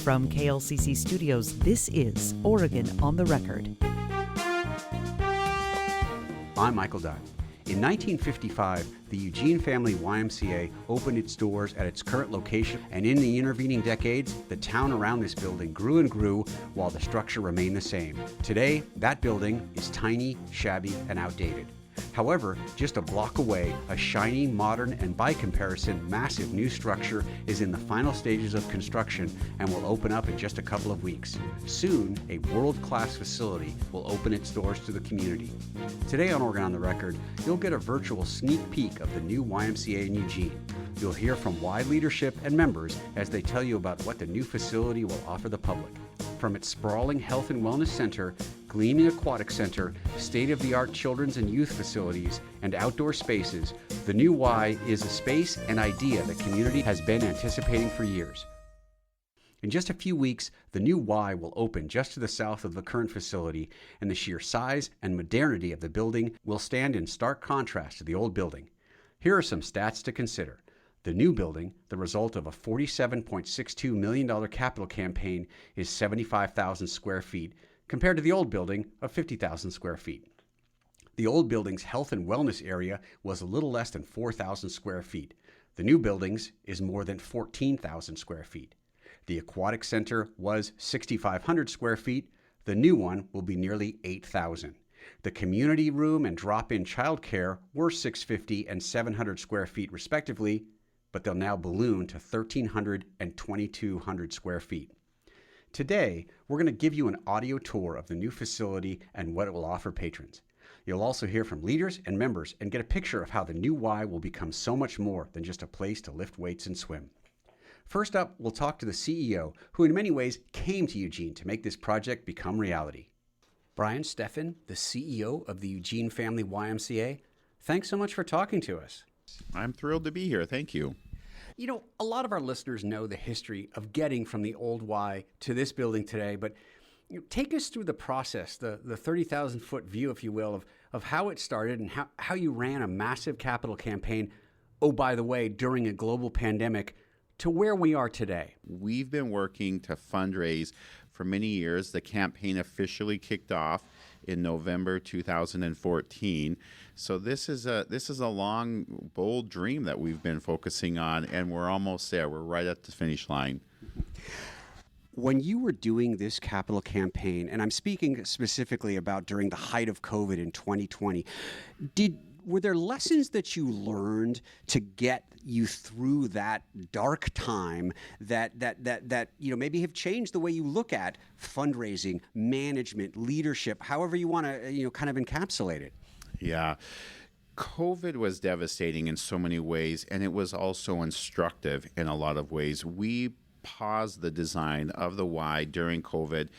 From KLCC Studios, this is Oregon on the Record. I'm Michael Dunn. In 1955, the Eugene Family YMCA opened its doors at its current location, and in the intervening decades, the town around this building grew and grew while the structure remained the same. Today, that building is tiny, shabby, and outdated. However, just a block away, a shiny, modern, and by comparison, massive new structure is in the final stages of construction and will open up in just a couple of weeks. Soon, a world-class facility will open its doors to the community. Today on Oregon on the Record, you'll get a virtual sneak peek of the new YMCA in Eugene. You'll hear from Y leadership and members as they tell you about what the new facility will offer the public. From its sprawling health and wellness center, gleaming aquatic center, state-of-the-art children's and youth facilities, and outdoor spaces, the new Y is a space and idea the community has been anticipating for years. In just a few weeks, the new Y will open just to the south of the current facility, and the sheer size and modernity of the building will stand in stark contrast to the old building. Here are some stats to consider. The new building, the result of a $47.62 million capital campaign, is 75,000 square feet, compared to the old building of 50,000 square feet. The old building's health and wellness area was a little less than 4,000 square feet. The new building's is more than 14,000 square feet. The aquatic center was 6,500 square feet. The new one will be nearly 8,000. The community room and drop-in childcare were 650 and 700 square feet respectively, but they'll now balloon to 1,300 and 2,200 square feet. Today, we're going to give you an audio tour of the new facility and what it will offer patrons. You'll also hear from leaders and members and get a picture of how the new Y will become so much more than just a place to lift weights and swim. First up, we'll talk to the CEO, who in many ways came to Eugene to make this project become reality. Brian Steffen, the CEO of the Eugene Family YMCA, thanks so much for talking to us. I'm thrilled to be here. Thank you. You know, a lot of our listeners know the history of getting from the old Y to this building today, but take us through the process, the 30,000-foot view, if you will, of how it started and how you ran a massive capital campaign, oh, by the way, during a global pandemic, to where we are today. We've been working to fundraise for many years. The campaign officially kicked off in November 2014. So this is a long, bold dream that we've been focusing on, and we're almost there. We're right at the finish line. When you were doing this capital campaign, and I'm speaking specifically about during the height of COVID in 2020, were there lessons that you learned to get you through that dark time that maybe have changed the way you look at fundraising, management, leadership, however you want to kind of encapsulate it? Yeah. COVID was devastating in so many ways, and it was also instructive in a lot of ways. We paused the design of the Y during COVID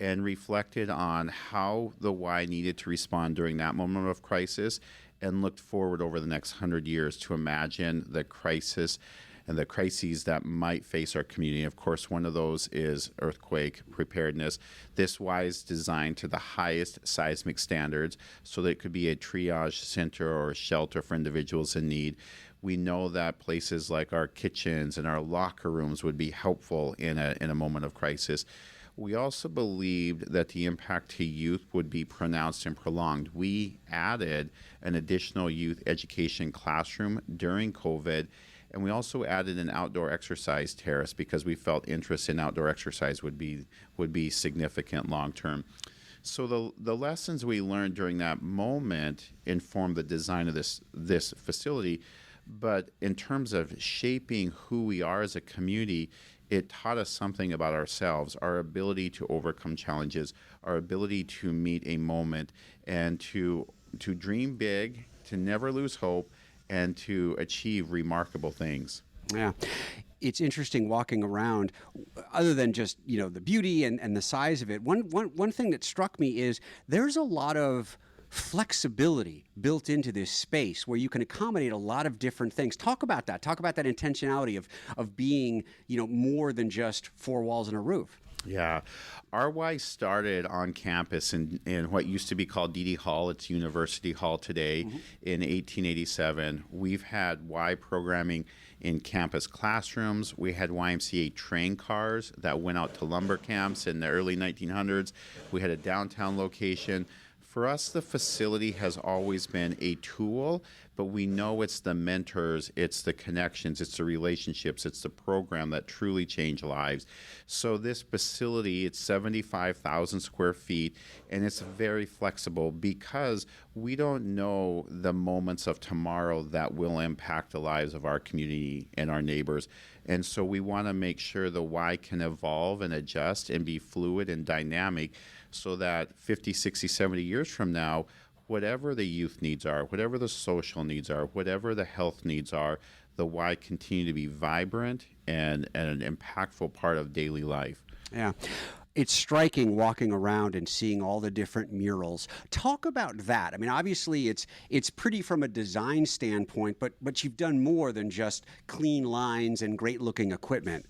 and reflected on how the Y needed to respond during that moment of crisis, and looked forward over the next 100 years to imagine the crisis and the crises that might face our community. Of course, one of those is earthquake preparedness. This Y is designed to the highest seismic standards so that it could be a triage center or a shelter for individuals in need. We know that places like our kitchens and our locker rooms would be helpful in a moment of crisis. We also believed that the impact to youth would be pronounced and prolonged. We added an additional youth education classroom during COVID, and we also added an outdoor exercise terrace because we felt interest in outdoor exercise would be significant long term. So the lessons we learned during that moment informed the design of this facility, but in terms of shaping who we are as a community, it taught us something about ourselves, our ability to overcome challenges, our ability to meet a moment, and to dream big, to never lose hope, and to achieve remarkable things. Yeah. It's interesting walking around, other than just, the beauty and the size of it. One thing that struck me is there's a lot of flexibility built into this space where you can accommodate a lot of different things. Talk about that. Talk about that intentionality of being, more than just four walls and a roof. Yeah. RY started on campus in what used to be called DD Hall. It's University Hall today. In 1887. We've had Y programming in campus classrooms. We had YMCA train cars that went out to lumber camps in the early 1900s. We had a downtown location. For us, the facility has always been a tool, but we know it's the mentors, it's the connections, it's the relationships, it's the program that truly change lives. So this facility, it's 75,000 square feet, and it's very flexible because we don't know the moments of tomorrow that will impact the lives of our community and our neighbors. And so we want to make sure the Y can evolve and adjust and be fluid and dynamic so that 50, 60, 70 years from now, whatever the youth needs are, whatever the social needs are, whatever the health needs are, the Y continue to be vibrant and an impactful part of daily life. Yeah. It's striking walking around and seeing all the different murals. Talk about that. I mean, obviously it's pretty from a design standpoint, but you've done more than just clean lines and great looking equipment.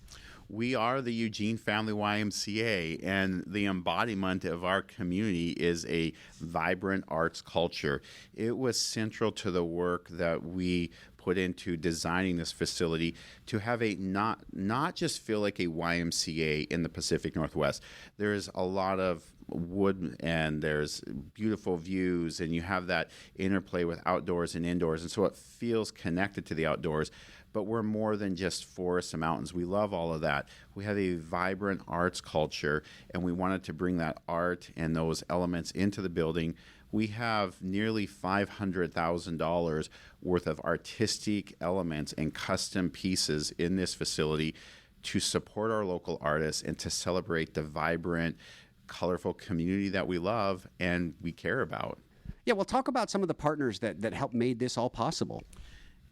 We are the Eugene Family YMCA, and the embodiment of our community is a vibrant arts culture. It was central to the work that we put into designing this facility to have a not just feel like a YMCA in the Pacific Northwest. There's a lot of wood and there's beautiful views, and you have that interplay with outdoors and indoors, and so it feels connected to the outdoors. But we're more than just forests and mountains. We love all of that. We have a vibrant arts culture, and we wanted to bring that art and those elements into the building. We have nearly $500,000 worth of artistic elements and custom pieces in this facility to support our local artists and to celebrate the vibrant, colorful community that we love and we care about. Yeah, well, talk about some of the partners that helped made this all possible.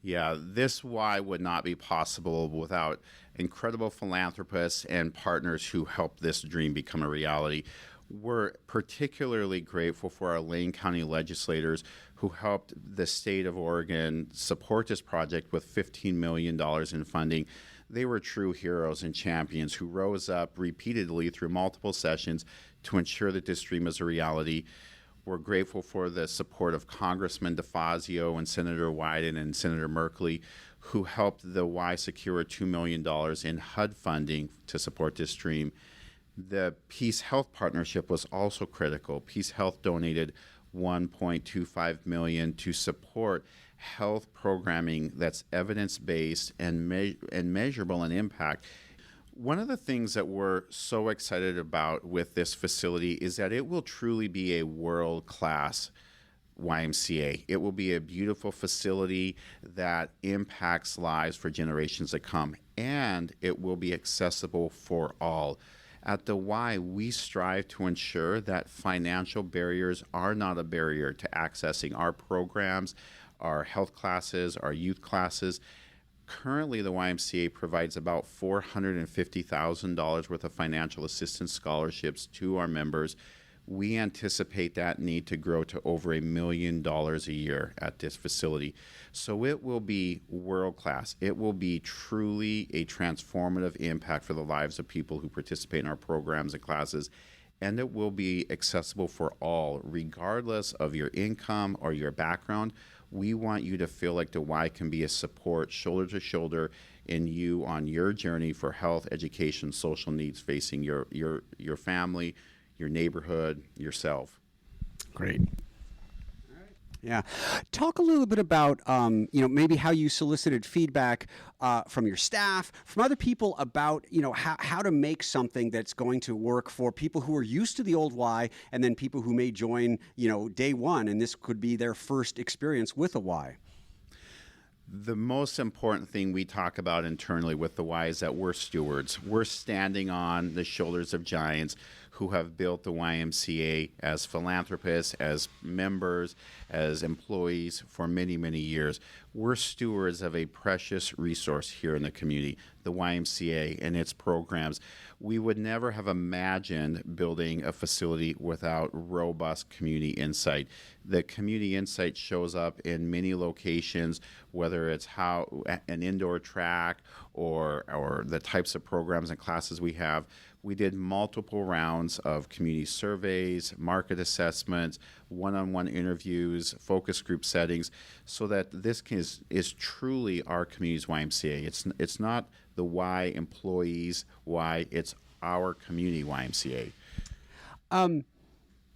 Yeah, this Y would not be possible without incredible philanthropists and partners who helped this dream become a reality. We're particularly grateful for our Lane County legislators who helped the state of Oregon support this project with $15 million in funding. They were true heroes and champions who rose up repeatedly through multiple sessions to ensure that this dream is a reality. We're grateful for the support of Congressman DeFazio and Senator Wyden and Senator Merkley, who helped the Y secure $2 million in HUD funding to support this dream. The Peace Health Partnership was also critical. Peace Health donated $1.25 million to support health programming that's evidence-based and measurable in impact. One of the things that we're so excited about with this facility is that it will truly be a world-class YMCA. It will be a beautiful facility that impacts lives for generations to come, and it will be accessible for all. At the Y, we strive to ensure that financial barriers are not a barrier to accessing our programs, our health classes, our youth classes. Currently, the YMCA provides about $450,000 worth of financial assistance scholarships to our members. We anticipate that need to grow to over $1 million a year at this facility. So it will be world-class. It will be truly a transformative impact for the lives of people who participate in our programs and classes. And it will be accessible for all, regardless of your income or your background. We want you to feel like the Y can be a support shoulder to shoulder in you on your journey for health, education, social needs facing your family, your neighborhood, yourself. Great. Yeah. Talk a little bit about, maybe how you solicited feedback from your staff, from other people about, how to make something that's going to work for people who are used to the old Y and then people who may join, day one, and this could be their first experience with a Y. The most important thing we talk about internally with the Y is that we're stewards. We're standing on the shoulders of giants who have built the YMCA as philanthropists, as members, as employees for many, many years. We're stewards of a precious resource here in the community, the YMCA and its programs. We would never have imagined building a facility without robust community insight. The community insight shows up in many locations, whether it's how an indoor track or the types of programs and classes we have. We did multiple rounds of community surveys, market assessments, one-on-one interviews, focus group settings, so that this is truly our community's YMCA. It's not the Y employees Y, it's our community YMCA.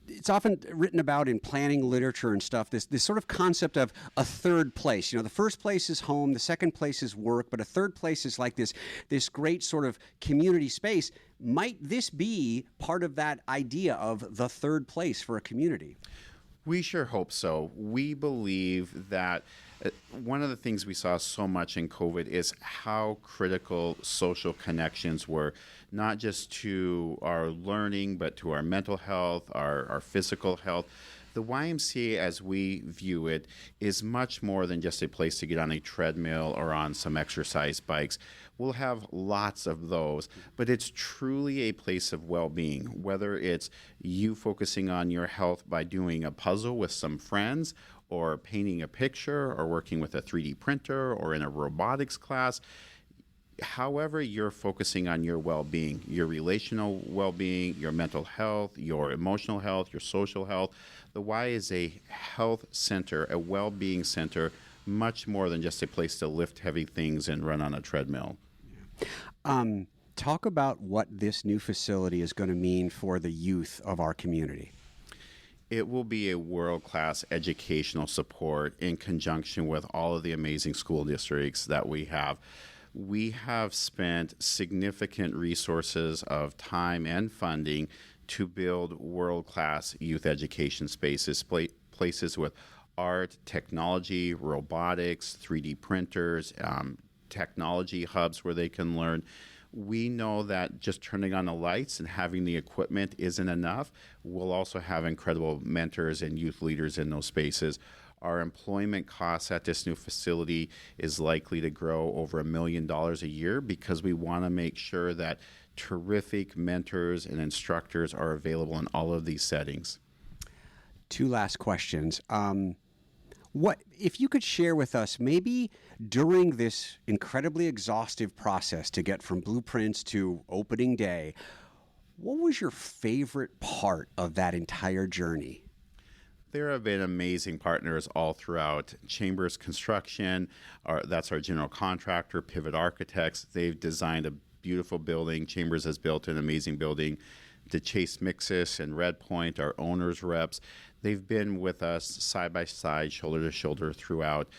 It's often written about in planning literature and stuff, this sort of concept of a third place. You know, the first place is home, the second place is work, but a third place is like this great sort of community space. Might this be part of that idea of the third place for a community? We sure hope so. We believe that one of the things we saw so much in COVID is how critical social connections were, not just to our learning, but to our mental health, our physical health. The YMCA, as we view it, is much more than just a place to get on a treadmill or on some exercise bikes. We'll have lots of those, but it's truly a place of well-being, whether it's you focusing on your health by doing a puzzle with some friends, or painting a picture, or working with a 3D printer, or in a robotics class. However you're focusing on your well-being, your relational well-being, your mental health, your emotional health, your social health, the Y is a health center, a well-being center, much more than just a place to lift heavy things and run on a treadmill. Talk about what this new facility is going to mean for the youth of our community. It will be a world-class educational support in conjunction with all of the amazing school districts that we have. We have spent significant resources of time and funding to build world-class youth education spaces, places with art, technology, robotics, 3D printers, technology hubs where they can learn. We know that just turning on the lights and having the equipment isn't enough. We'll also have incredible mentors and youth leaders in those spaces. Our employment costs at this new facility is likely to grow over $1 million a year because we want to make sure that terrific mentors and instructors are available in all of these settings. Two last questions. What if you could share with us, maybe during this incredibly exhaustive process to get from blueprints to opening day, what was your favorite part of that entire journey? There have been amazing partners all throughout. Chambers Construction, that's our general contractor, Pivot Architects. They've designed a beautiful building. Chambers has built an amazing building. DeChase Mixis and Red Point, our owners' reps, they've been with us side by side, shoulder to shoulder throughout.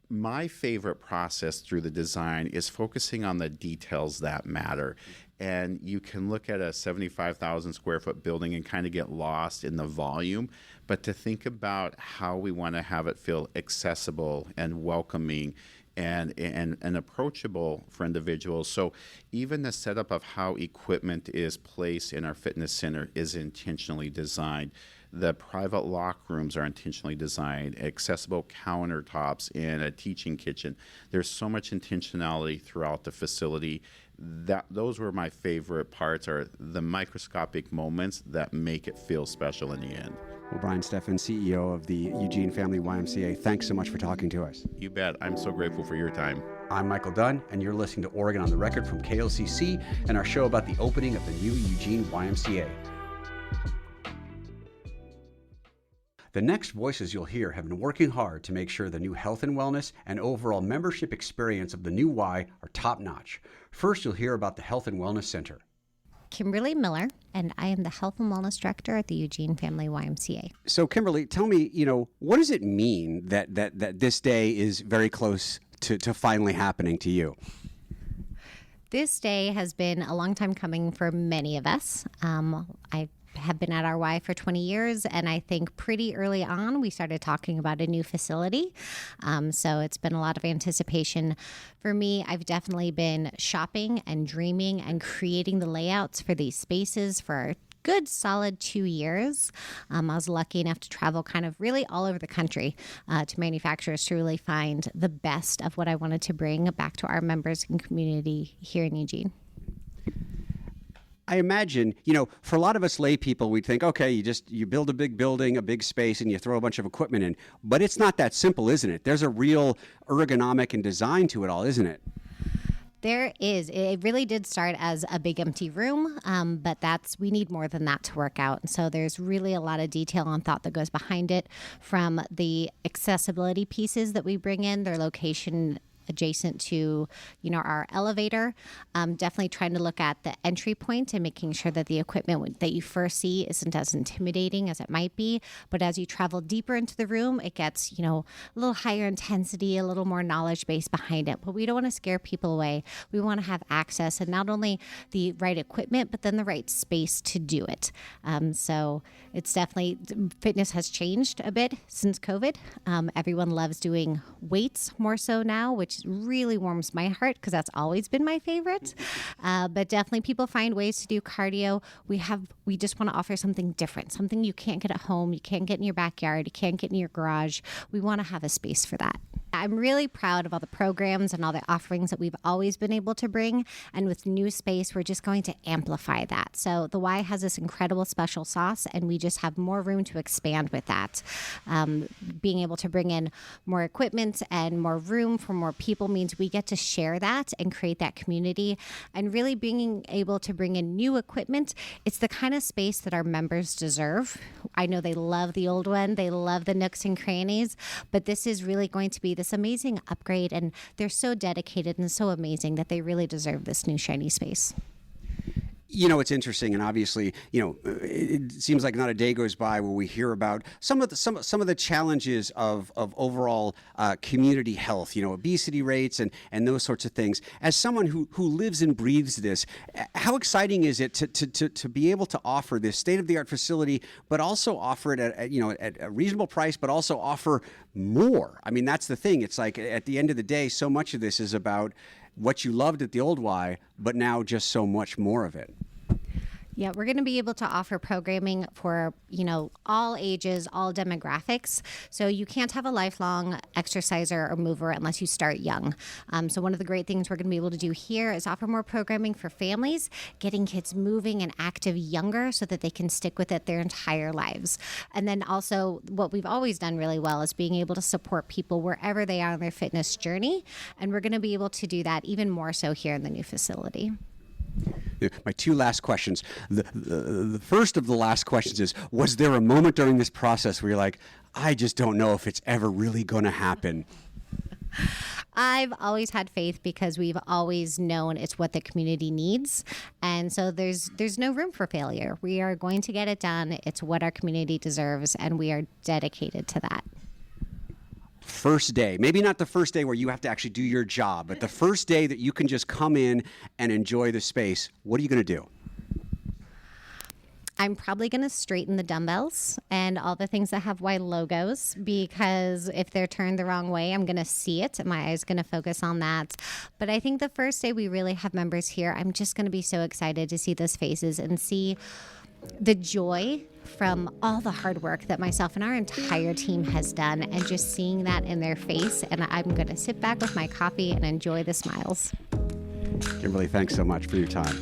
My favorite process through the design is focusing on the details that matter. And you can look at a 75,000 square foot building and kind of get lost in the volume, but to think about how we want to have it feel accessible and welcoming and approachable for individuals. So even the setup of how equipment is placed in our fitness center is intentionally designed. The private lock rooms are intentionally designed, accessible countertops in a teaching kitchen. There's so much intentionality throughout the facility. Those were my favorite parts, are the microscopic moments that make it feel special in the end. Well, Brian Steffen, CEO of the Eugene Family YMCA, thanks so much for talking to us. You bet. I'm so grateful for your time. I'm Michael Dunn, and you're listening to Oregon on the Record from KLCC and our show about the opening of the new Eugene YMCA. The next voices you'll hear have been working hard to make sure the new health and wellness and overall membership experience of the new Y are top-notch. First, you'll hear about the Health and Wellness Center. Kimberly Miller, and I am the Health and Wellness Director at the Eugene Family YMCA. So, Kimberly, tell me, what does it mean that this day is very close to finally happening to you? This day has been a long time coming for many of us. I have been at our Y for 20 years, and I think pretty early on we started talking about a new facility. So it's been a lot of anticipation for me. I've definitely been shopping and dreaming and creating the layouts for these spaces for a good solid 2 years. I was lucky enough to travel kind of really all over the country to manufacturers to really find the best of what I wanted to bring back to our members and community here in Eugene. I imagine, for a lot of us lay people, we'd think, okay, you build a big building, a big space, and you throw a bunch of equipment in. But it's not that simple, isn't it? There's a real ergonomic and design to it all, isn't it? There is. It really did start as a big empty room, but we need more than that to work out. And so there's really a lot of detail and thought that goes behind it, from the accessibility pieces that we bring in, their location adjacent to, our elevator. Definitely trying to look at the entry point and making sure that the equipment that you first see isn't as intimidating as it might be. But as you travel deeper into the room, it gets, a little higher intensity, a little more knowledge base behind it. But we don't want to scare people away. We want to have access, and not only the right equipment, but then the right space to do it. So it's definitely, fitness has changed a bit since COVID. Everyone loves doing weights more so now, which really warms my heart because that's always been my favorite. But definitely people find ways to do cardio. We just want to offer something different, something you can't get at home, you can't get in your backyard, you can't get in your garage. We want to have a space for that. I'm really proud of all the programs and all the offerings that we've always been able to bring. And with new space, we're just going to amplify that. So the Y has this incredible special sauce, and we just have more room to expand with that. Being able to bring in more equipment and more room for more people means we get to share that and create that community. And really being able to bring in new equipment, it's the kind of space that our members deserve. I know they love the old one. They love the nooks and crannies, but this is really going to be this amazing upgrade, and they're so dedicated and so amazing that they really deserve this new shiny space. It's interesting, and obviously, it seems like not a day goes by where we hear about some of the challenges of overall community health, obesity rates and those sorts of things. As someone who lives and breathes this, how exciting is it to be able to offer this state-of-the-art facility, but also offer it at a reasonable price, but also offer more? I mean, that's the thing. It's like at the end of the day, so much of this is about what you loved at the old Y, but now just so much more of it. Yeah, we're going to be able to offer programming for, all ages, all demographics. So you can't have a lifelong exerciser or mover unless you start young. So one of the great things we're going to be able to do here is offer more programming for families, getting kids moving and active younger so that they can stick with it their entire lives. And then also what we've always done really well is being able to support people wherever they are on their fitness journey. And we're going to be able to do that even more so here in the new facility. My two last questions. The first of the last questions is, was there a moment during this process where you're like, I just don't know if it's ever really going to happen? I've always had faith because we've always known it's what the community needs. And so there's no room for failure. We are going to get it done. It's what our community deserves, and we are dedicated to that. First day, maybe not the first day where you have to actually do your job, but the first day that you can just come in and enjoy the space, what are you going to do? I'm probably going to straighten the dumbbells and all the things that have Y logos, because if they're turned the wrong way, I'm going to see it and my eyes going to focus on that. But I think the first day we really have members here, I'm just going to be so excited to see those faces and see the joy from all the hard work that myself and our entire team has done, and just seeing that in their face. And I'm going to sit back with my coffee and enjoy the smiles. Kimberly, thanks so much for your time.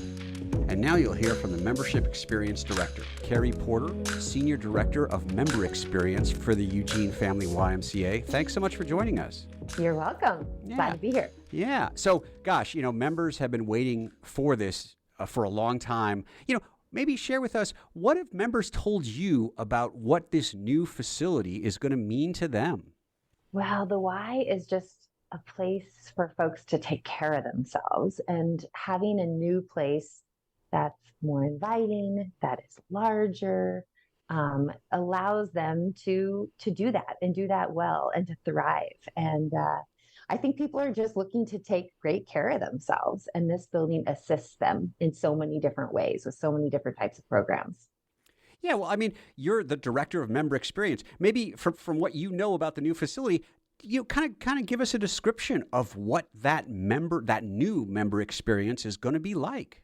And now you'll hear from the Membership Experience Director, Carrie Porter, Senior Director of Member Experience for the Eugene Family YMCA. Thanks so much for joining us. You're welcome. Yeah. Glad to be here. Yeah. So, gosh, members have been waiting for this for a long time. Maybe share with us, what have members told you about what this new facility is going to mean to them? Well, the Y is just a place for folks to take care of themselves, and having a new place that's more inviting, that is larger, allows them to do that and do that well and to thrive. And I think people are just looking to take great care of themselves, and this building assists them in so many different ways with so many different types of programs. Yeah, well, I mean, you're the Director of Member Experience. Maybe from what you know about the new facility, kind of give us a description of what that new member experience is going to be like.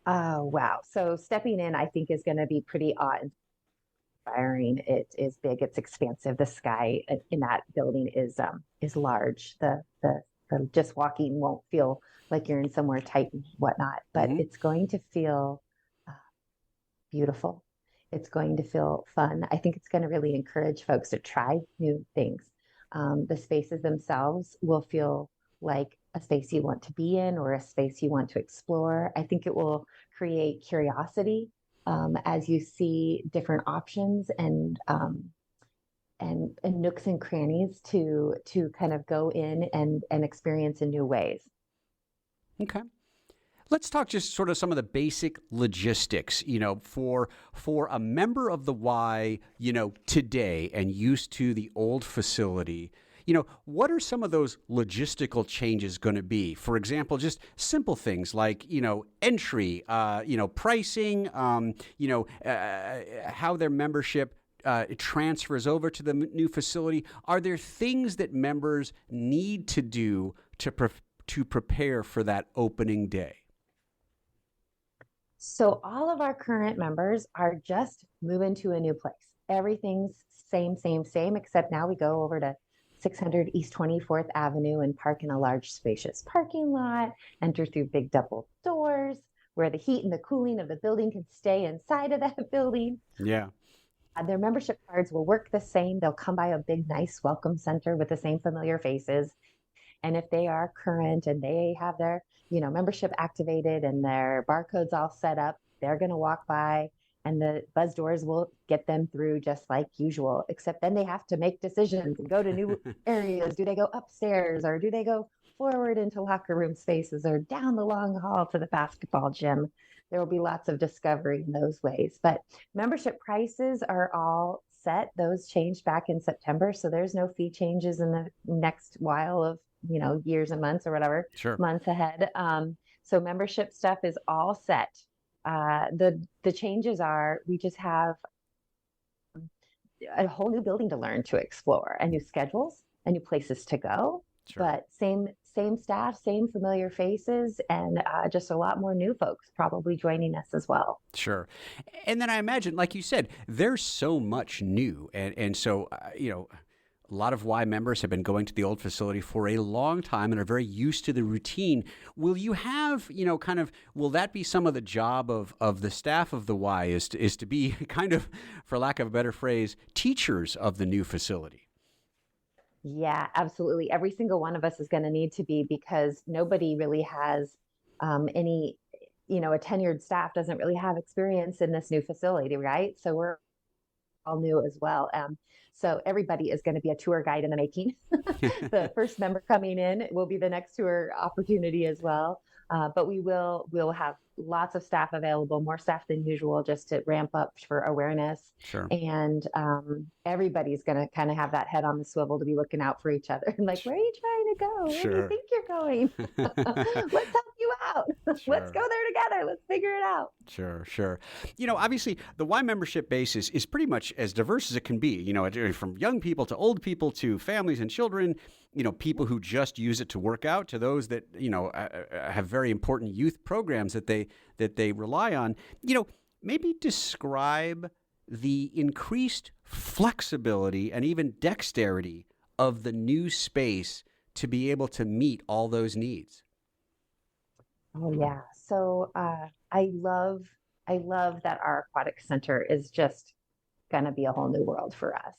Wow. So stepping in, I think, is going to be pretty awe-inspiring. It is big. It's expansive. The sky in that building is large. The just walking won't feel like you're in somewhere tight and whatnot, but it's going to feel beautiful. It's going to feel fun. I think it's going to really encourage folks to try new things. The spaces themselves will feel like a space you want to be in or a space you want to explore. I think it will create curiosity as you see different options and nooks and crannies to kind of go in and experience in new ways. Okay. Let's talk just sort of some of the basic logistics, for a member of the Y, today and used to the old facility. What are some of those logistical changes going to be? For example, just simple things like, entry, pricing, how their membership transfers over to the new facility. Are there things that members need to do to prepare for that opening day? So all of our current members are just moving to a new place. Everything's same, except now we go over to 600 East 24th Avenue and park in a large spacious parking lot, enter through big double doors where the heat and the cooling of the building can stay inside of that building. Yeah. Their membership cards will work the same. They'll come by a big, nice welcome center with the same familiar faces. And if they are current and they have their, membership activated and their barcodes all set up, they're going to walk by and the buzz doors will get them through just like usual, except then they have to make decisions and go to new areas. Do they go upstairs or do they go forward into locker room spaces or down the long hall to the basketball gym? There will be lots of discovery in those ways. But membership prices are all set. Those changed back in September. So there's no fee changes in the next while of, years and months or whatever, months ahead. So membership stuff is all set. The changes are we just have a whole new building to learn to explore and new schedules and new places to go. Sure. But same staff, same familiar faces, and just a lot more new folks probably joining us as well. Sure. And then I imagine, like you said, there's so much new. And so, a lot of Y members have been going to the old facility for a long time and are very used to the routine. Will you have, will that be some of the job of the staff of the Y is to be kind of, for lack of a better phrase, teachers of the new facility? Yeah, absolutely. Every single one of us is going to need to be, because nobody really has any, a tenured staff doesn't really have experience in this new facility, right? So we're all new as well. So everybody is going to be a tour guide in the making. The first member coming in will be the next tour opportunity as well. But we'll have lots of staff available, more staff than usual, just to ramp up for awareness. Sure. And everybody's going to kind of have that head on the swivel to be looking out for each other. Like, where are you trying to go? Sure. Where do you think you're going? Let's help you out. Sure. Let's go there together. Let's figure it out. Sure. Obviously, the Y membership base is pretty much as diverse as it can be, from young people to old people to families and children, people who just use it to work out to those that, have very important youth programs that they rely on. Maybe describe the increased flexibility and even dexterity of the new space to be able to meet all those needs. Oh yeah. So I love that our aquatic center is just going to be a whole new world for us.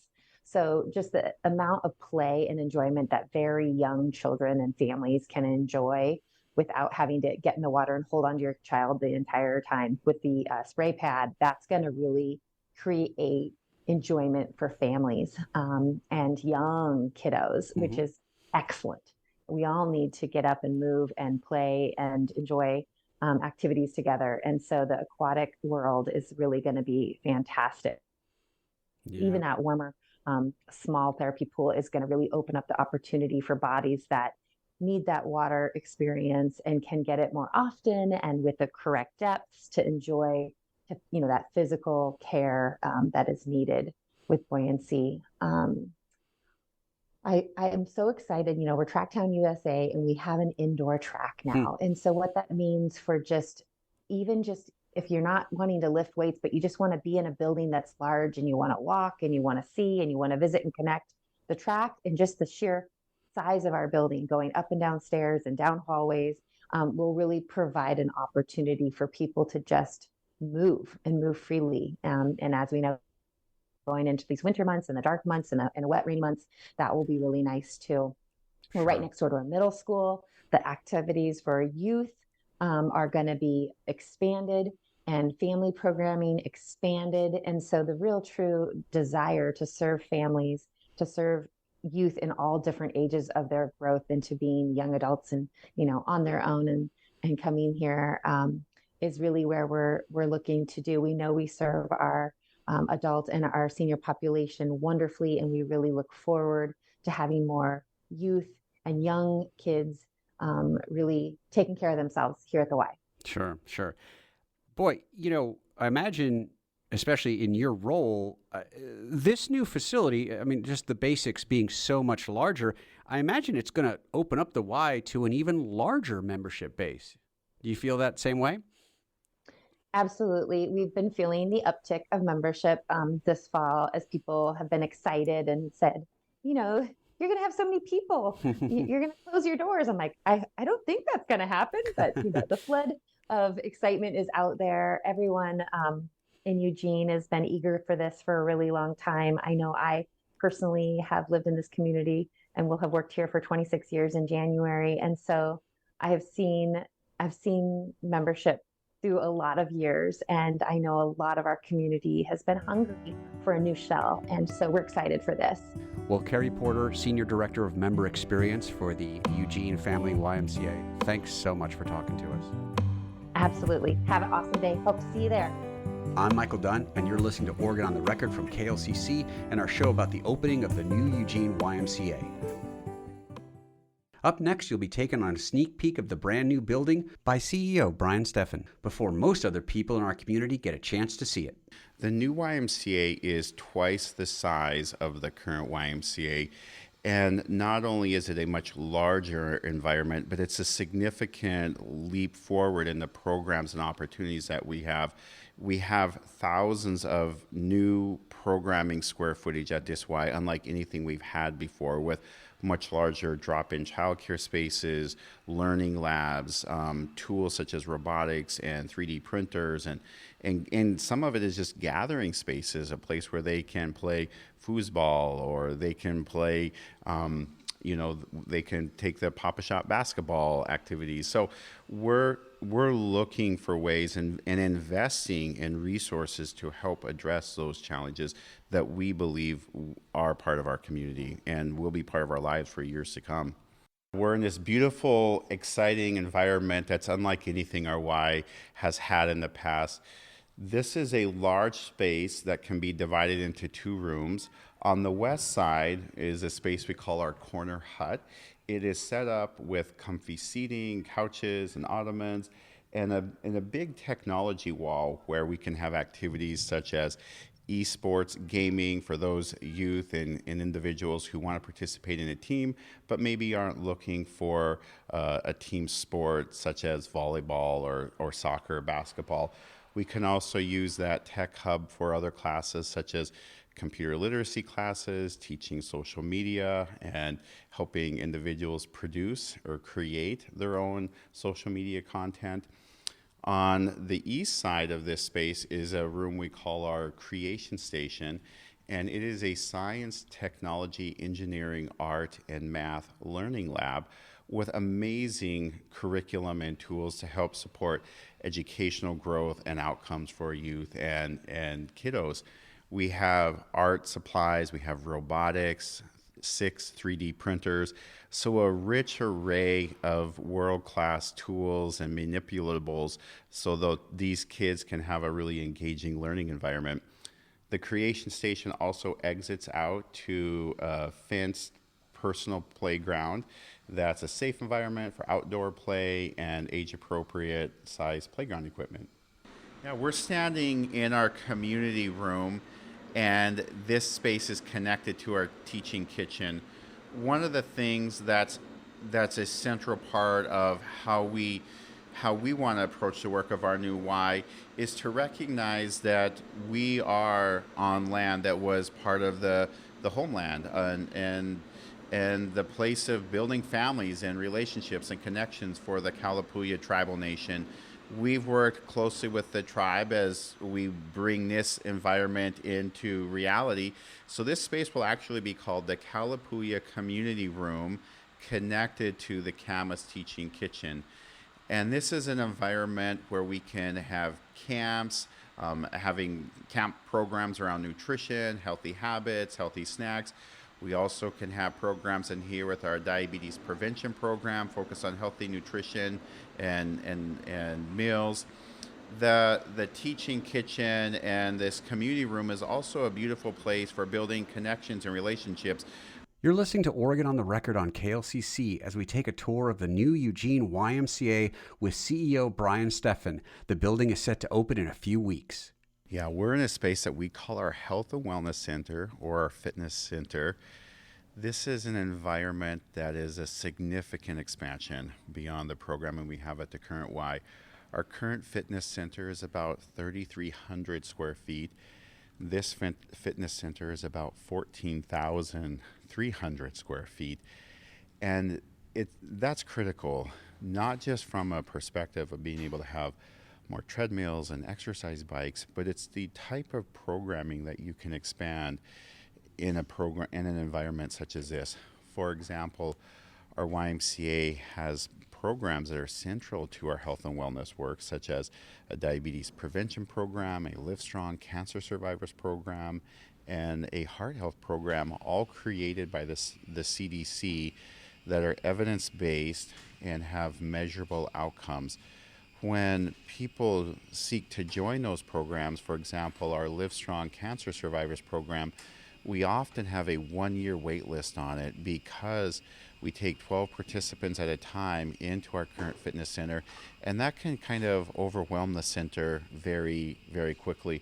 So just the amount of play and enjoyment that very young children and families can enjoy without having to get in the water and hold on to your child the entire time with the spray pad, that's going to really create enjoyment for families and young kiddos, which is excellent. We all need to get up and move and play and enjoy activities together. And so the aquatic world is really going to be fantastic. Yeah. Even that warmer, small therapy pool is going to really open up the opportunity for bodies that need that water experience and can get it more often and with the correct depths to enjoy, that physical care that is needed with buoyancy. I am so excited. We're Tracktown USA and we have an indoor track now. And so what that means for just if you're not wanting to lift weights, but you just want to be in a building that's large and you want to walk and you want to see and you want to visit and connect, the track and just the sheer size of our building going up and down stairs and down hallways will really provide an opportunity for people to just move freely. And as we know, going into these winter months and the dark months and the wet rain months, that will be really nice too. We're right next door to a middle school. The activities for youth are going to be expanded and family programming expanded. And so the real true desire to serve families, to serve youth in all different ages of their growth into being young adults and, on their own and coming here is really where we're looking to do. We know we serve our adult and our senior population wonderfully, and we really look forward to having more youth and young kids really taking care of themselves here at the Y. Sure, sure. Boy, I imagine, especially in your role, this new facility, I mean, just the basics being so much larger, I imagine it's going to open up the Y to an even larger membership base. Do you feel that same way? Absolutely. We've been feeling the uptick of membership this fall as people have been excited and said, you're going to have so many people. You're going to close your doors. I'm like, I don't think that's going to happen. But, the flood of excitement is out there. Everyone in Eugene has been eager for this for a really long time. I know I personally have lived in this community and will have worked here for 26 years in January. And so I've seen membership through a lot of years. And I know a lot of our community has been hungry for a new shell. And so we're excited for this. Well, Carrie Porter, Senior Director of Member Experience for the Eugene Family YMCA, thanks so much for talking to us. Absolutely. Have an awesome day. Hope to see you there. I'm Michael Dunn, and you're listening to Oregon on the Record from KLCC and our show about the opening of the new Eugene YMCA. Up next, you'll be taken on a sneak peek of the brand new building by CEO Brian Steffen before most other people in our community get a chance to see it. The new YMCA is twice the size of the current YMCA. And not only is it a much larger environment, but it's a significant leap forward in the programs and opportunities that we have. We have thousands of new programming square footage at this Y, unlike anything we've had before, with much larger drop-in childcare spaces, learning labs, tools such as robotics and 3D printers, and some of it is just gathering spaces, a place where they can play foosball, or they can play, they can take the Papa Shop basketball activities. So we're looking for ways and investing in resources to help address those challenges that we believe are part of our community and will be part of our lives for years to come. We're in this beautiful, exciting environment that's unlike anything our Y has had in the past. This is a large space that can be divided into 2 rooms. On the west side is a space we call our corner hut. It is set up with comfy seating, couches, and ottomans, and a big technology wall where we can have activities such as esports, gaming for those youth and individuals who want to participate in a team, but maybe aren't looking for a team sport such as volleyball or soccer or basketball. We can also use that tech hub for other classes such as computer literacy classes, teaching social media, and helping individuals produce or create their own social media content. On the east side of this space is a room we call our creation station, and it is a science, technology, engineering, art, and math learning lab with amazing curriculum and tools to help support educational growth and outcomes for youth and kiddos. We have art supplies, we have robotics, 6 3D printers, so a rich array of world-class tools and manipulables so that these kids can have a really engaging learning environment. The creation station also exits out to a fenced personal playground that's a safe environment for outdoor play and age-appropriate size playground equipment. Yeah, we're standing in our community room, and this space is connected to our teaching kitchen. One of the things that's a central part of how we want to approach the work of our new Y is to recognize that we are on land that was part of the homeland and the place of building families and relationships and connections for the Kalapuya tribal nation. We've worked closely with the tribe as we bring this environment into reality. So this space will actually be called the Kalapuya Community Room, connected to the Camas Teaching Kitchen. And this is an environment where we can have camps, having camp programs around nutrition, healthy habits, healthy snacks. We also can have programs in here with our diabetes prevention program, focused on healthy nutrition and meals. The teaching kitchen and this community room is also a beautiful place for building connections and relationships. You're listening to Oregon on the Record on KLCC as we take a tour of the new Eugene YMCA with CEO Brian Steffen. The building is set to open in a few weeks. Yeah, we're in a space that we call our Health and Wellness Center or our Fitness Center. This is an environment that is a significant expansion beyond the programming we have at the current Y. Our current fitness center is about 3,300 square feet. This fitness center is about 14,300 square feet. And that's critical, not just from a perspective of being able to have more treadmills and exercise bikes, but it's the type of programming that you can expand in an environment such as this. For example, our YMCA has programs that are central to our health and wellness work, such as a diabetes prevention program, a Live Strong cancer survivors program, and a heart health program, all created by the CDC, that are evidence-based and have measurable outcomes. When people seek to join those programs, for example, our Live Strong cancer survivors program, we often have a 1-year wait list on it because we take 12 participants at a time into our current fitness center, and that can kind of overwhelm the center very, very quickly.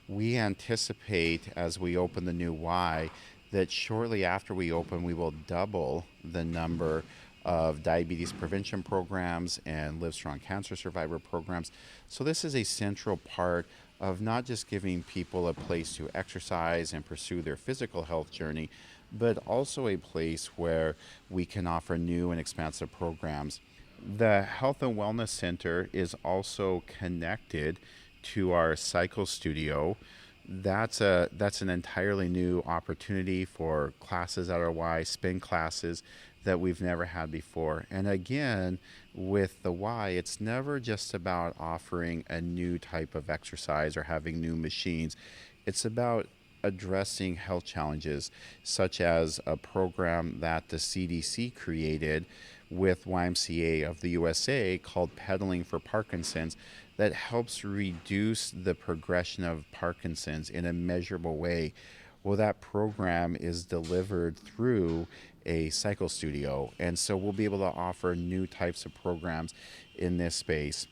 We anticipate, as we open the new Y, that shortly after we open, we will double the number of diabetes prevention programs and Live Strong cancer survivor programs. So this is a central part of not just giving people a place to exercise and pursue their physical health journey, but also a place where we can offer new and expansive programs. The Health and Wellness Center is also connected to our cycle studio. That's an entirely new opportunity for classes at our Y, spin classes that we've never had before. And again, with the Y, it's never just about offering a new type of exercise or having new machines. It's about addressing health challenges, such as a program that the CDC created with YMCA of the USA called Pedaling for Parkinson's, that helps reduce the progression of Parkinson's in a measurable way. Well, that program is delivered through a cycle studio, and so we'll be able to offer new types of programs in this space.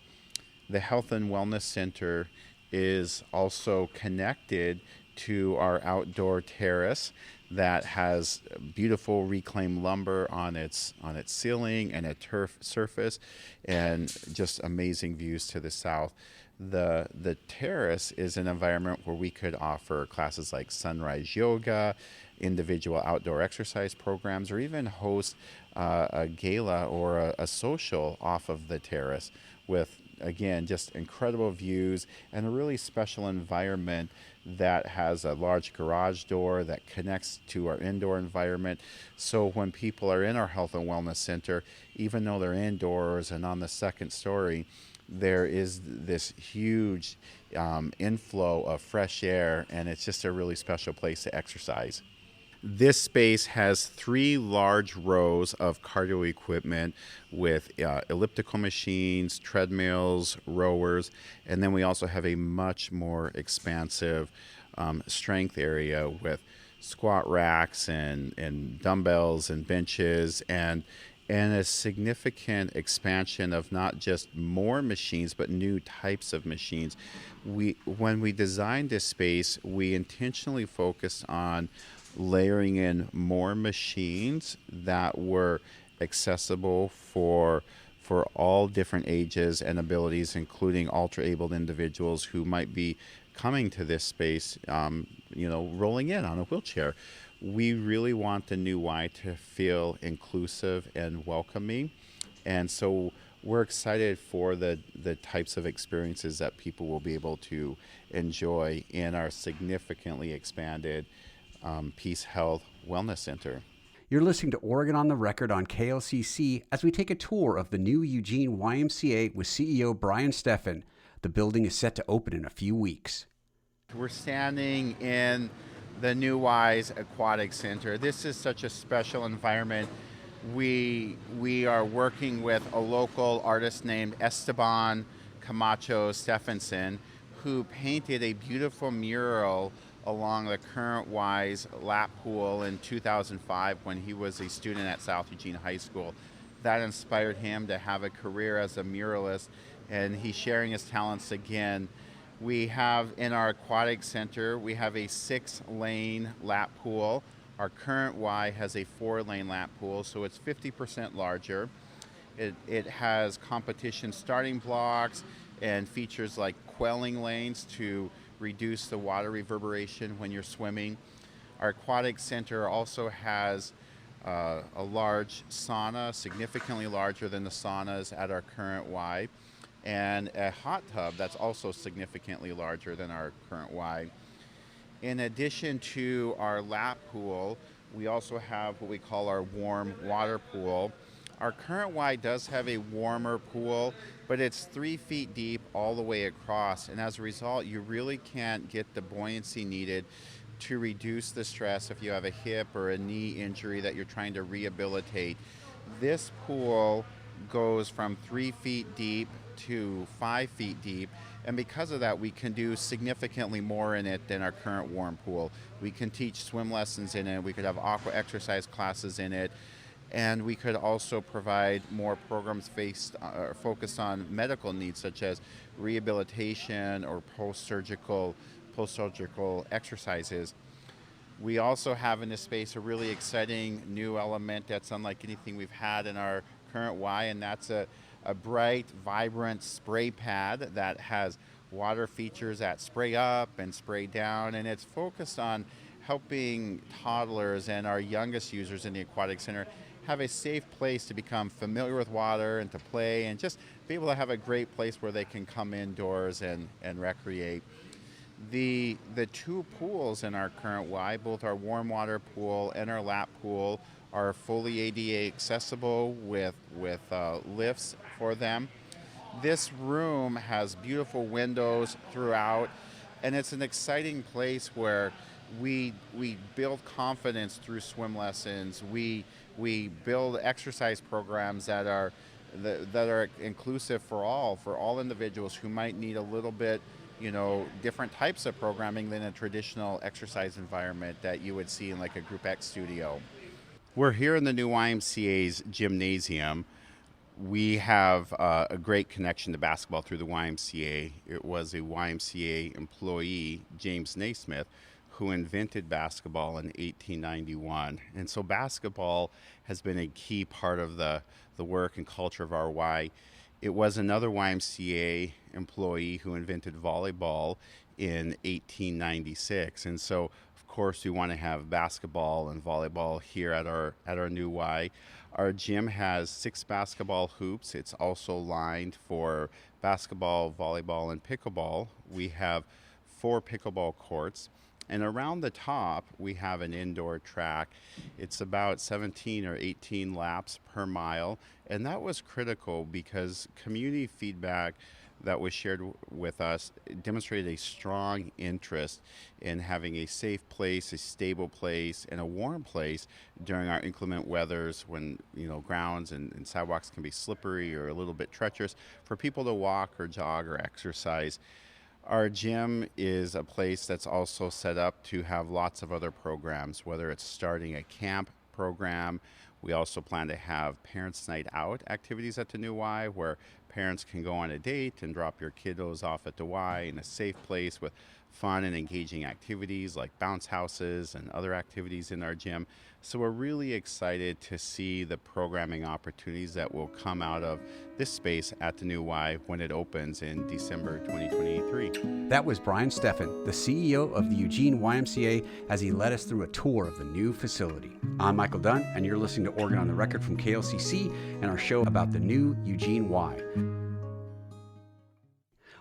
The Health and Wellness Center is also connected to our outdoor terrace that has beautiful reclaimed lumber on its ceiling and a turf surface, and just amazing views to the south. The terrace is an environment where we could offer classes like sunrise yoga, individual outdoor exercise programs, or even host a gala or a social off of the terrace with, again, just incredible views and a really special environment that has a large garage door that connects to our indoor environment. So when people are in our Health and Wellness Center, even though they're indoors and on the second story, there is this huge inflow of fresh air, and it's just a really special place to exercise. This space has 3 large rows of cardio equipment with elliptical machines, treadmills, rowers, and then we also have a much more expansive strength area with squat racks and dumbbells and benches, and a significant expansion of not just more machines, but new types of machines. When we designed this space, we intentionally focused on layering in more machines that were accessible for all different ages and abilities, including ultra-abled individuals who might be coming to this space, rolling in on a wheelchair. We really want the new Y to feel inclusive and welcoming, and so we're excited for the types of experiences that people will be able to enjoy in our significantly expanded Peace Health Wellness Center. You're listening to Oregon on the Record on KLCC as we take a tour of the new Eugene YMCA with CEO Brian Steffen. The building is set to open in a few weeks. We're standing in the new Y's Aquatic Center. This is such a special environment. We are working with a local artist named Esteban Camacho Stephenson, who painted a beautiful mural along the current Y's lap pool in 2005 when he was a student at South Eugene High School. That inspired him to have a career as a muralist, and he's sharing his talents again. We have in our aquatic center, we have a 6-lane lap pool. Our current Y has a 4-lane lap pool, so it's 50% larger. It has competition starting blocks and features like quelling lanes to reduce the water reverberation when you're swimming. Our aquatic center also has a large sauna, significantly larger than the saunas at our current Y, and a hot tub that's also significantly larger than our current Y. In addition to our lap pool, we also have what we call our warm water pool. Our current Y does have a warmer pool, but it's 3 feet deep all the way across, and as a result, you really can't get the buoyancy needed to reduce the stress if you have a hip or a knee injury that you're trying to rehabilitate. This pool goes from 3 feet deep to 5 feet deep, and because of that, we can do significantly more in it than our current warm pool. We can teach swim lessons in it, we could have aqua exercise classes in it, and we could also provide more programs focused on medical needs such as rehabilitation or post-surgical exercises. We also have in this space a really exciting new element that's unlike anything we've had in our current Y, and that's a bright, vibrant spray pad that has water features that spray up and spray down, and it's focused on helping toddlers and our youngest users in the aquatic center have a safe place to become familiar with water and to play and just be able to have a great place where they can come indoors and recreate. The 2 pools in our current Y, both our warm water pool and our lap pool, are fully ADA accessible with lifts for them. This room has beautiful windows throughout, and it's an exciting place where we build confidence through swim lessons. We build exercise programs that are inclusive for all individuals who might need a little bit, different types of programming than a traditional exercise environment that you would see in like a Group X studio. We're here in the new YMCA's gymnasium. We have a great connection to basketball through the YMCA. It was a YMCA employee, James Naismith, who invented basketball in 1891. And so basketball has been a key part of the work and culture of our Y. It was another YMCA employee who invented volleyball in 1896. And so, of course, we want to have basketball and volleyball here at our new Y. Our gym has 6 basketball hoops. It's also lined for basketball, volleyball, and pickleball. We have 4 pickleball courts. And around the top, we have an indoor track. It's about 17 or 18 laps per mile. And that was critical because community feedback that was shared with us demonstrated a strong interest in having a safe place, a stable place, and a warm place during our inclement weathers when grounds and sidewalks can be slippery or a little bit treacherous for people to walk or jog or exercise. Our gym is a place that's also set up to have lots of other programs, whether it's starting a camp program. We also plan to have Parents' Night Out activities at the new Y, where parents can go on a date and drop your kiddos off at the Y in a safe place with fun and engaging activities like bounce houses and other activities in our gym. So we're really excited to see the programming opportunities that will come out of this space at the new Y when it opens in December 2023. That was Brian Steffen, the CEO of the Eugene YMCA, as he led us through a tour of the new facility. I'm Michael Dunn, and you're listening to Oregon on the Record from KLCC and our show about the new Eugene Y.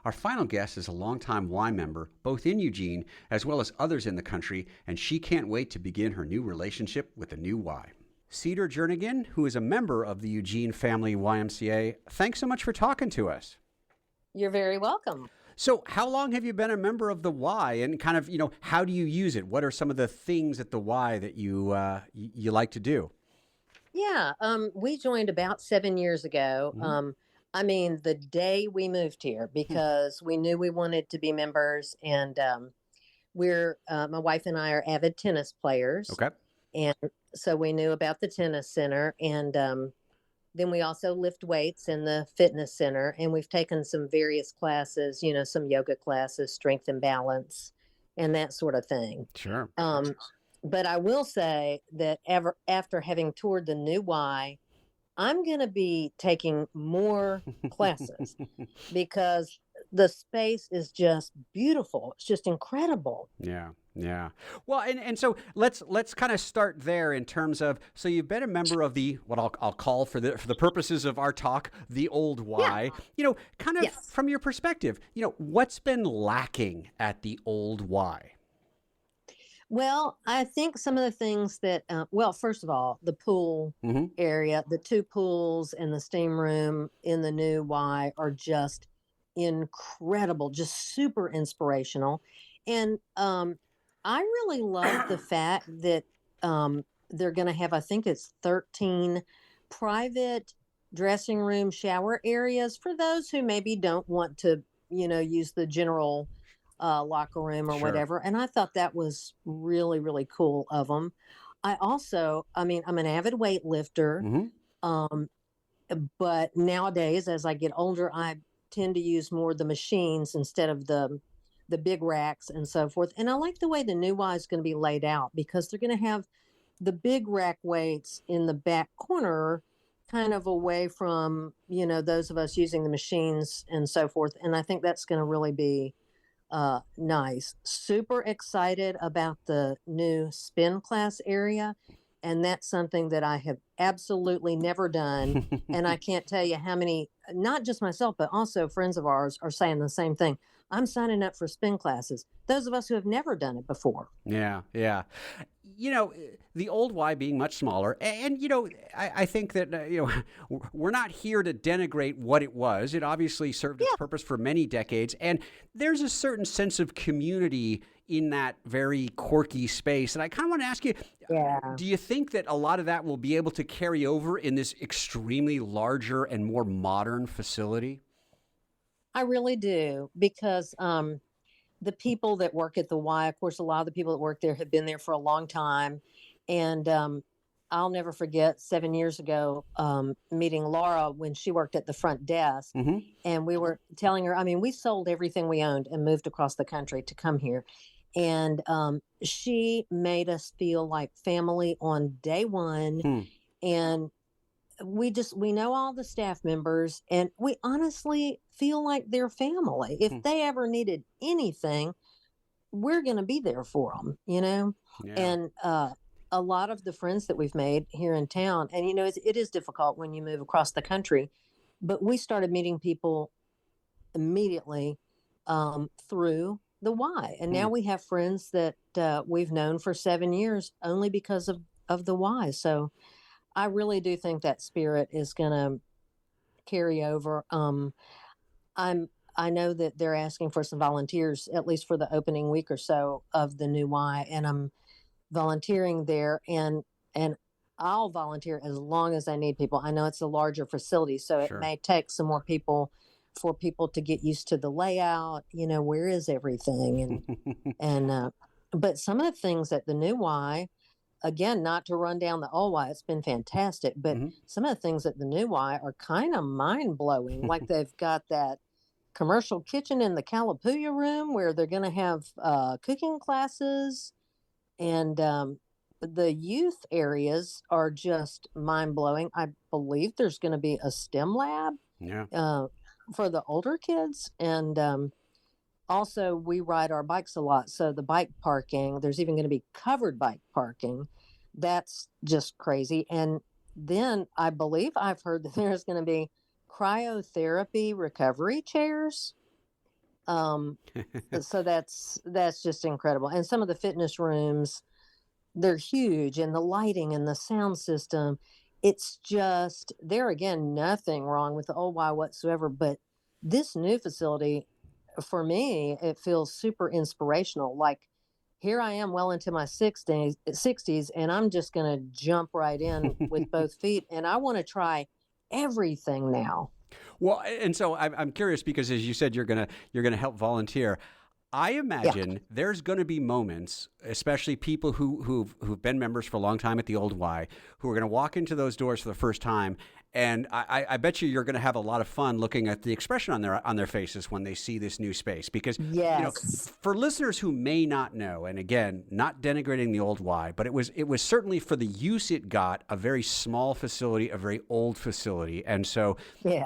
Our final guest is a longtime Y member, both in Eugene as well as others in the country, and she can't wait to begin her new relationship with the new Y. Cedar Jernigan, who is a member of the Eugene Family YMCA. Thanks so much for talking to us. You're very welcome. So how long have you been a member of the Y, and kind of, how do you use it? What are some of the things at the Y that you like to do? Yeah, we joined about 7 years ago. I mean, the day we moved here, because we knew we wanted to be members, and my wife and I are avid tennis players. Okay. And so we knew about the tennis center, and then we also lift weights in the fitness center, and we've taken some various classes, some yoga classes, strength and balance, and that sort of thing. Sure. But I will say that after having toured the new Y, I'm going to be taking more classes because the space is just beautiful. It's just incredible. Yeah. Yeah. Well, and so let's kind of start there in terms of, so you've been a member of the, what I'll call for the purposes of our talk, the old Y. Kind of Yes. from your perspective, what's been lacking at the old Y? Well, I think some of the things that, first of all, the pool area, the two pools and the steam room in the new Y are just incredible, just super inspirational. And I really love the fact that they're going to have, I think it's 13 private dressing room shower areas for those who maybe don't want to, use the general locker room or Sure. whatever. And I thought that was really, really cool of them. I'm an avid weightlifter. But nowadays, as I get older, I tend to use more the machines instead of the big racks and so forth. And I like the way the new Y is going to be laid out, because they're going to have the big rack weights in the back corner, kind of away from, those of us using the machines and so forth. And I think that's going to really be nice. Super excited about the new spin class area. And that's something that I have absolutely never done. And I can't tell you how many, not just myself, but also friends of ours are saying the same thing. I'm signing up for spin classes. Those of us who have never done it before. Yeah, yeah. The old Y being much smaller, and I think that we're not here to denigrate what it was. It obviously served its purpose for many decades, and there's a certain sense of community in that very quirky space. And I kind of want to ask you, do you think that a lot of that will be able to carry over in this extremely larger and more modern facility? I really do, because the people that work at the Y, of course, a lot of the people that work there have been there for a long time. And I'll never forget 7 years ago meeting Laura when she worked at the front desk. And we were telling her, we sold everything we owned and moved across the country to come here. And she made us feel like family on day one. And we know all the staff members, and we honestly feel like they're family. If they ever needed anything, we're going to be there for them, Yeah. And a lot of the friends that we've made here in town, and it is difficult when you move across the country, but we started meeting people immediately through the Y. And now we have friends that we've known for 7 years only because of the Y. So I really do think that spirit is going to carry over. I know that they're asking for some volunteers, at least for the opening week or so of the new Y, and I'm volunteering there, and I'll volunteer as long as I need people. I know it's a larger facility, so it may take some more people for people to get used to the layout. Where is everything? And but some of the things at the new Y, again, not to run down the old Y, it's been fantastic, but some of the things at the new Y are kind of mind-blowing. Like they've got that commercial kitchen in the Calapooya room where they're going to have cooking classes, and the youth areas are just mind-blowing. I believe there's going to be a STEM lab for the older kids, and also, we ride our bikes a lot. So the bike parking, there's even going to be covered bike parking. That's just crazy. And then I believe I've heard that there's going to be cryotherapy recovery chairs. So that's just incredible. And some of the fitness rooms they're huge, and the lighting and the sound system. It's just there again, nothing wrong with the old Y whatsoever. But this new facility, for me, it feels super inspirational. Like here I am well into my 60s, and I'm just going to jump right in with both feet. And I want to try everything now. Well, and so I'm curious because, as you said, you're gonna help volunteer. I imagine there's going to be moments, especially people who've been members for a long time at the old Y, who are going to walk into those doors for the first time. And I bet you're going to have a lot of fun looking at the expression on their faces when they see this new space. Because for listeners who may not know, and again, not denigrating the old Y, but it was certainly for the use it got a very small facility, a very old facility, and so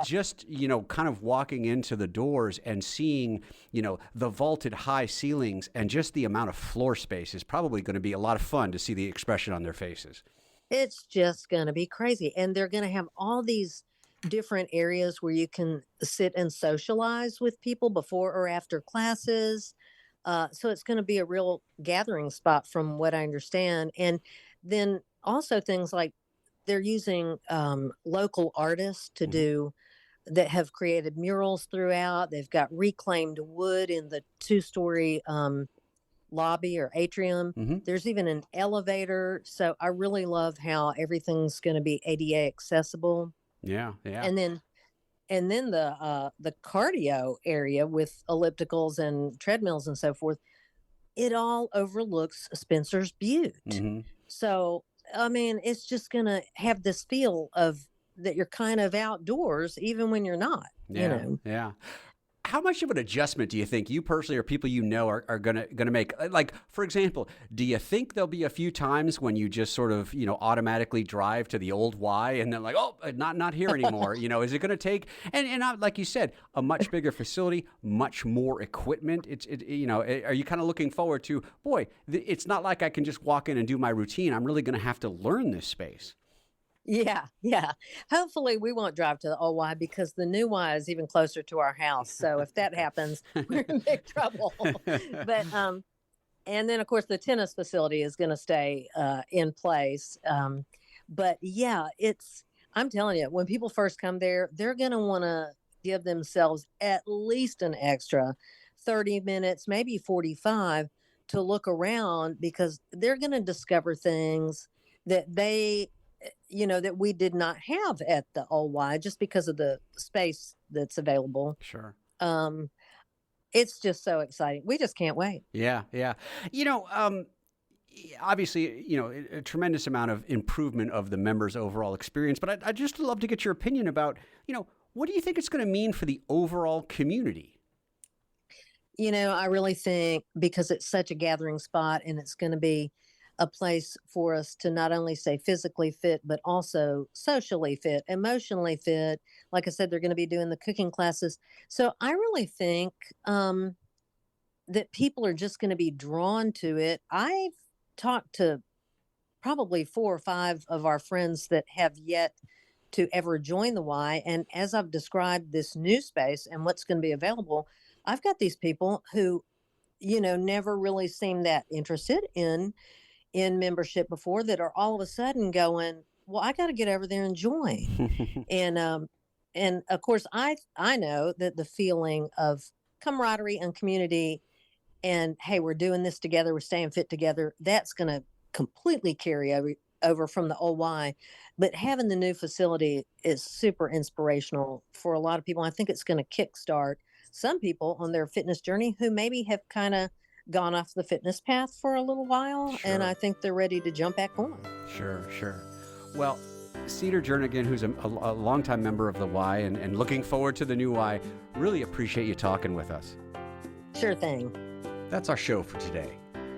just kind of walking into the doors and seeing the vaulted high ceilings and just the amount of floor space is probably going to be a lot of fun to see the expression on their faces. It's just going to be crazy. And they're going to have all these different areas where you can sit and socialize with people before or after classes. So it's going to be a real gathering spot from what I understand. And then also things like they're using local artists to do that have created murals throughout. They've got reclaimed wood in the 2-story lobby or atrium. There's even an elevator. So I really love how everything's going to be ADA accessible. Yeah. And then the cardio area with ellipticals and treadmills and so forth, it all overlooks Spencer's Butte. So I mean, it's just going to have this feel of that you're kind of outdoors even when you're not. Yeah. How much of an adjustment do you think you personally or people are gonna make? Like, for example, do you think there'll be a few times when you just sort of automatically drive to the old Y and then like, oh, not here anymore? Is it going to take and like you said, a much bigger facility, much more equipment? Are you kind of looking forward to? Boy, it's not like I can just walk in and do my routine. I'm really going to have to learn this space. Yeah. Hopefully we won't drive to the old Y because the new Y is even closer to our house. So if that happens, we're in big trouble. But and then of course the tennis facility is going to stay in place. But yeah, I'm telling you, when people first come there, they're going to want to give themselves at least an extra 30 minutes, maybe 45 to look around because they're going to discover things that that we did not have at the old Y just because of the space that's available. Sure. It's just so exciting. We just can't wait. Yeah. Obviously, a tremendous amount of improvement of the members' overall experience, but I'd just love to get your opinion about, what do you think it's going to mean for the overall community? I really think because it's such a gathering spot and it's going to be a place for us to not only stay physically fit, but also socially fit, emotionally fit. Like I said, they're going to be doing the cooking classes. So I really think that people are just going to be drawn to it. I've talked to probably 4 or 5 of our friends that have yet to ever join the Y. And as I've described this new space and what's going to be available, I've got these people who, never really seemed that interested in membership before that are all of a sudden going, well, I got to get over there and join. and of course I know that the feeling of camaraderie and community and, hey, we're doing this together, we're staying fit together, that's going to completely carry over from the old Y. But having the new facility is super inspirational for a lot of people. I think it's going to kickstart some people on their fitness journey who maybe have kind of gone off the fitness path for a little while, and I think they're ready to jump back on. Sure. Well, Cedar Jernigan, who's a longtime member of the Y and looking forward to the new Y, really appreciate you talking with us. Sure thing. That's our show for today.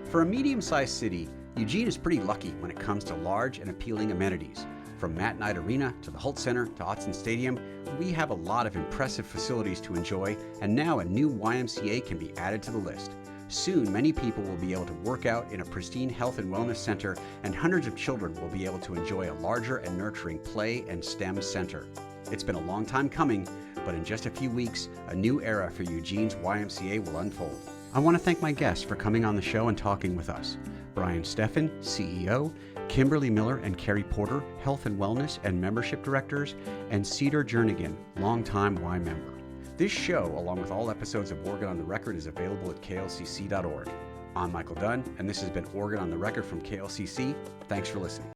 For a medium-sized city, Eugene is pretty lucky when it comes to large and appealing amenities. From Matt Knight Arena to the Holt Center to Autzen Stadium, we have a lot of impressive facilities to enjoy, and now a new YMCA can be added to the list. Soon, many people will be able to work out in a pristine health and wellness center, and hundreds of children will be able to enjoy a larger and nurturing play and STEM center. It's been a long time coming, but in just a few weeks, a new era for Eugene's YMCA will unfold. I want to thank my guests for coming on the show and talking with us. Brian Steffen, CEO, Kimberly Miller and Carrie Porter, Health and Wellness and Membership Directors, and Cedar Jernigan, longtime Y member. This show, along with all episodes of Oregon on the Record, is available at klcc.org. I'm Michael Dunn, and this has been Oregon on the Record from KLCC. Thanks for listening.